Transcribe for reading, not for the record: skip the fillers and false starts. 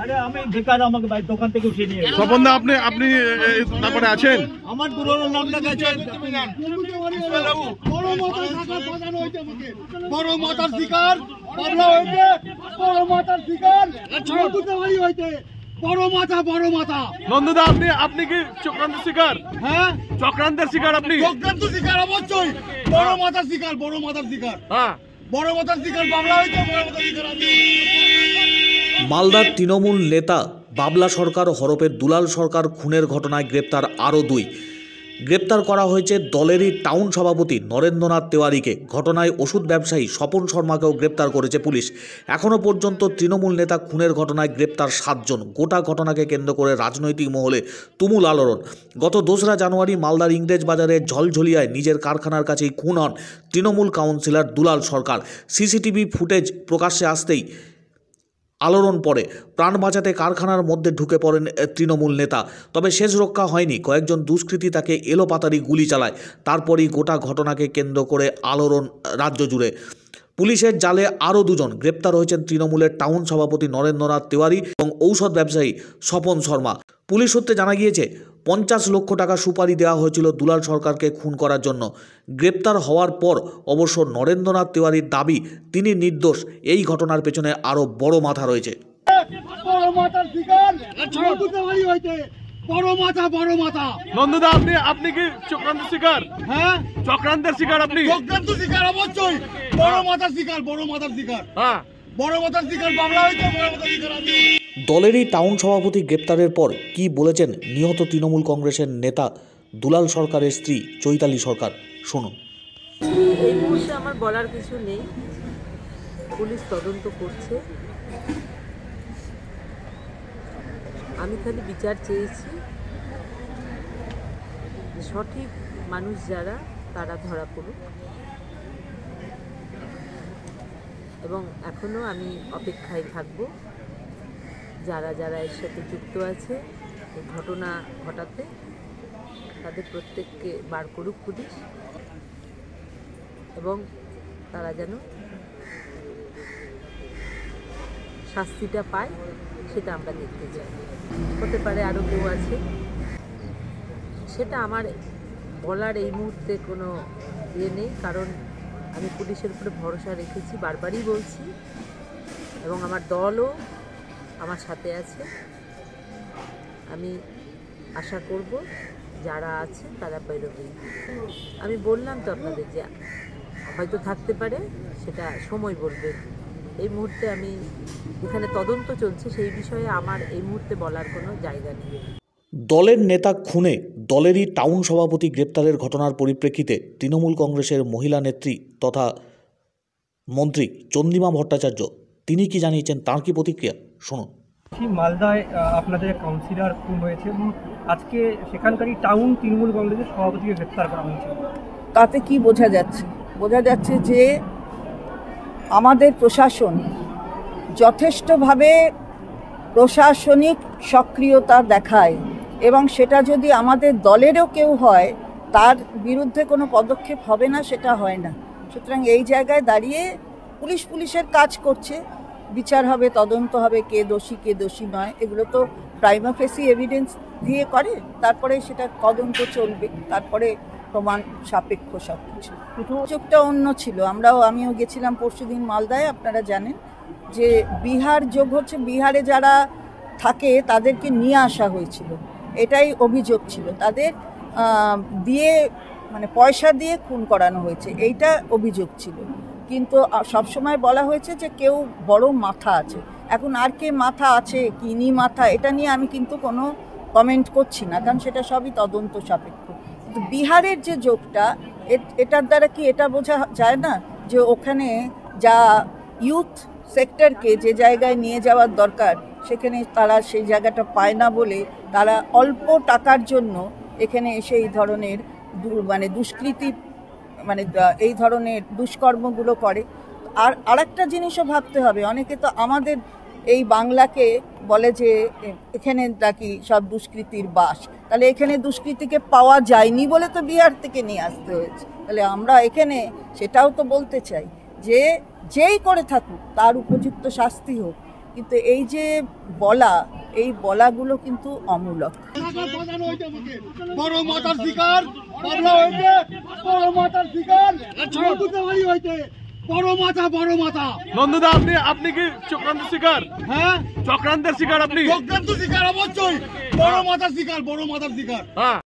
আরে আমি বেকার, আমাকে ভাই দোকান থেকে উঠিয়ে নিয়ে গেল। স্বপন দা, আপনি তারপরে আছেন? আমার পুরোনো নামটা গেছে। বড় মাতার শিকার বাবলা হইতে, বড় মাতার শিকার বুদ্ধবাড়ি হইতে, বড় মাথা বড় মাথা। নন্দদা, আপনি কি চক্রান্ত শিকার? হ্যাঁ, চক্রান্তের শিকার আপনি? চক্রান্ত শিকার অবশ্যই। বড় মাতার শিকার, বড় মাতার শিকার। হ্যাঁ, বড় মাতার শিকার বাবলা হইতে, বড় মাতার শিকার আমি। মালদার তৃণমূল নেতা বাবলা সরকার হরপে দুলাল সরকার খুনের ঘটনায় গ্রেপ্তার আরও দুই। গ্রেপ্তার করা হয়েছে দলেরই টাউন সভাপতি নরেন্দ্রনাথ তেওয়ারিকে। ঘটনায় ওষুধ ব্যবসায়ী স্বপন শর্মাকেও গ্রেপ্তার করেছে পুলিশ। এখনও পর্যন্ত তৃণমূল নেতা খুনের ঘটনায় গ্রেপ্তার 7 জন। গোটা ঘটনাকে কেন্দ্র করে রাজনৈতিক মহলে তুমুল আলোড়ন। গত 2রা জানুয়ারি মালদার ইংরেজ বাজারে ঝলঝলিয়ায় নিজের কারখানার কাছেই খুন হন তৃণমূল কাউন্সিলর দুলাল সরকার। সিসিটিভি ফুটেজ প্রকাশ্যে আসতেই আলোড়ন পড়ে। প্রাণ বাঁচাতে কারখানার মধ্যে ঢুকে পড়েন তৃণমূল নেতা। তবে শেষ রক্ষা হয়নি, কয়েকজন দুষ্কৃতী তাকে এলোপাতাড়ি গুলি চালায়। তারপরই গোটা ঘটনাকে কেন্দ্র করে আলোড়ন রাজ্য জুড়ে। পুলিশের জালে আরও 2 জন। গ্রেপ্তার হয়েছেন তৃণমূলের টাউন সভাপতি নরেন্দ্রনাথ তেওয়ারি এবং ঔষধ ব্যবসায়ী স্বপন শর্মা। পুলিশ সূত্রে জানা গিয়েছে 50 লক্ষ টাকা সুপারি দেওয়া হয়েছিল দুলাল সরকারকে খুন করার জন্য। গ্রেপ্তার হওয়ার পর অবশ্য নরেন্দ্রনাথ তেওয়ারির দাবি তিনি নির্দোষ। এই ঘটনার পেছনে আরও বড় মাথা রয়েছে। বড় মাতার শিকার বুদ্ধবাড়ি হইতে, বড় মাথা বড় মাথা। নন্দদা, আপনি কি চক্রান্ত শিকার? হ্যাঁ, চক্রান্তের শিকার আপনি? চক্রান্ত শিকার অবশ্যই। বড় মাতার শিকার, বড় মাতার শিকার। হ্যাঁ, বড় মাতার শিকার বাবলা হইতে, বড় মাতার শিকার আমি। দলেরই টাউন সভাপতি গ্রেপ্তারের পর কি বলেছেন নিহত তৃণমূল কংগ্রেসের নেতা দুলাল সরকারের স্ত্রী চৈতালি সরকার, শুনুন। এই মুহূর্তে আমার বলার কিছু নেই। পুলিশ তদন্ত করছে। আমি খালি বিচার চেয়েছি, সঠিক মানুষ যারা তারা ধরা পড়ুক। এবং এখনও আমি অপেক্ষায় থাকব যারা যারা এর সাথে যুক্ত আছে এই ঘটনা ঘটাতে, তাদের প্রত্যেককে বার করুক পুলিশ এবং তারা যেন শাস্তিটা পায় সেটা আমরা দেখতে চাই। হতে পারে আরও কেউ আছে, সেটা আমার বলার এই মুহূর্তে কোনো ইয়ে নেই, কারণ আমি পুলিশের উপরে ভরসা রেখেছি, বারবারই বলছি, এবং আমার দলও আমার সাথে আছে। আমি আশা করব যারা আছে তারা বেরোবে। আমি বললাম তো আপনাদের যে হয়তো থাকতে পারে, সেটা সময় বলবে। এই মুহূর্তে আমি এখানে তদন্ত চলছে, সেই বিষয়ে আমার এই মুহূর্তে বলার কোনো জায়গা নেই। দলের নেতা খুনে দলেরই টাউন সভাপতি গ্রেপ্তারের ঘটনার পরিপ্রেক্ষিতে তৃণমূল কংগ্রেসের মহিলা নেত্রী তথা মন্ত্রী চন্দ্রিমা ভট্টাচার্য তিনি কি জানিয়েছেন, তার কি প্রতিক্রিয়া, শুনুন। মালদায় আপনাদের কাউন্সিলর খুন হয়েছে এবং আজকে সেখানকারই টাউন তৃণমূল কংগ্রেসের সভাপতিকে গ্রেপ্তার করা হয়েছে। তাতে কি বোঝা যাচ্ছে? বোঝা যাচ্ছে যে আমাদের প্রশাসন যথেষ্টভাবে প্রশাসনিক সক্রিয়তা দেখায়, এবং সেটা যদি আমাদের দলেরও কেউ হয় তার বিরুদ্ধে কোনো পদক্ষেপ হবে না, সেটা হয় না। সুতরাং এই জায়গায় দাঁড়িয়ে পুলিশের কাজ করছে, বিচার হবে, তদন্ত হবে, কে দোষী কে দোষী নয়, এগুলো তো প্রাইমা ফেসি এভিডেন্স দিয়ে করে, তারপরে সেটা তদন্ত চলবে, তারপরে প্রমাণ সাপেক্ষ সব কিছু। চোখটা অন্য ছিল। আমিও গেছিলাম পরশুদিন মালদায়। আপনারা জানেন যে বিহার যোগ হচ্ছে, বিহারে যারা থাকে তাদেরকে নিয়ে আসা হয়েছিল, এটাই অভিযোগ ছিল। তাদের দিয়ে মানে পয়সা দিয়ে খুন করানো হয়েছে, এইটা অভিযোগ ছিল। কিন্তু সবসময় বলা হয়েছে যে কেউ বড় মাথা আছে। এখন আর কে মাথা আছে, কিনি মাথা, এটা নিয়ে আমি কিন্তু কোনো কমেন্ট করছি না, কারণ সেটা সবই তদন্ত সাপেক্ষ। কিন্তু বিহারের যে যোগটা, এটার দ্বারা কি এটা বোঝা যায় না যে ওখানে যা ইউথ সেক্টরকে যে জায়গায় নিয়ে যাওয়ার দরকার সেখানে তারা সেই জায়গাটা পায় না বলে তারা অল্প টাকার জন্য এখানে এসে এই ধরনের দুষ্কৃতি এই ধরনের দুষ্কর্মগুলো করে। আর আরেকটা জিনিসও ভাবতে হবে, অনেকে তো আমাদের এই বাংলাকে বলে যে এখানে নাকি সব দুষ্কৃতির বাস, তাহলে এখানে দুষ্কৃতিকে পাওয়া যায়নি বলে তো বিহার থেকে নিয়ে আসতে হয়েছে। তাহলে আমরা এখানে সেটাও তো বলতে চাই যে যেই করে থাকুক তার উপযুক্ত শাস্তি হোক, কিন্তু এই যে এই বলাগুলো কিন্তু অমূলক। বড় মাতার শিকার বাবলা হয়েছে, বড় মাতার শিকার নন্দুতাবাড়ি হয়েছে। বড় মাথা নন্দদা আপনি কি চক্রান্তের শিকার? হ্যাঁ, চক্রান্তের শিকার আপনি? চক্রান্ত শিকার অবশ্যই। বড় মাতার শিকার হ্যাঁ।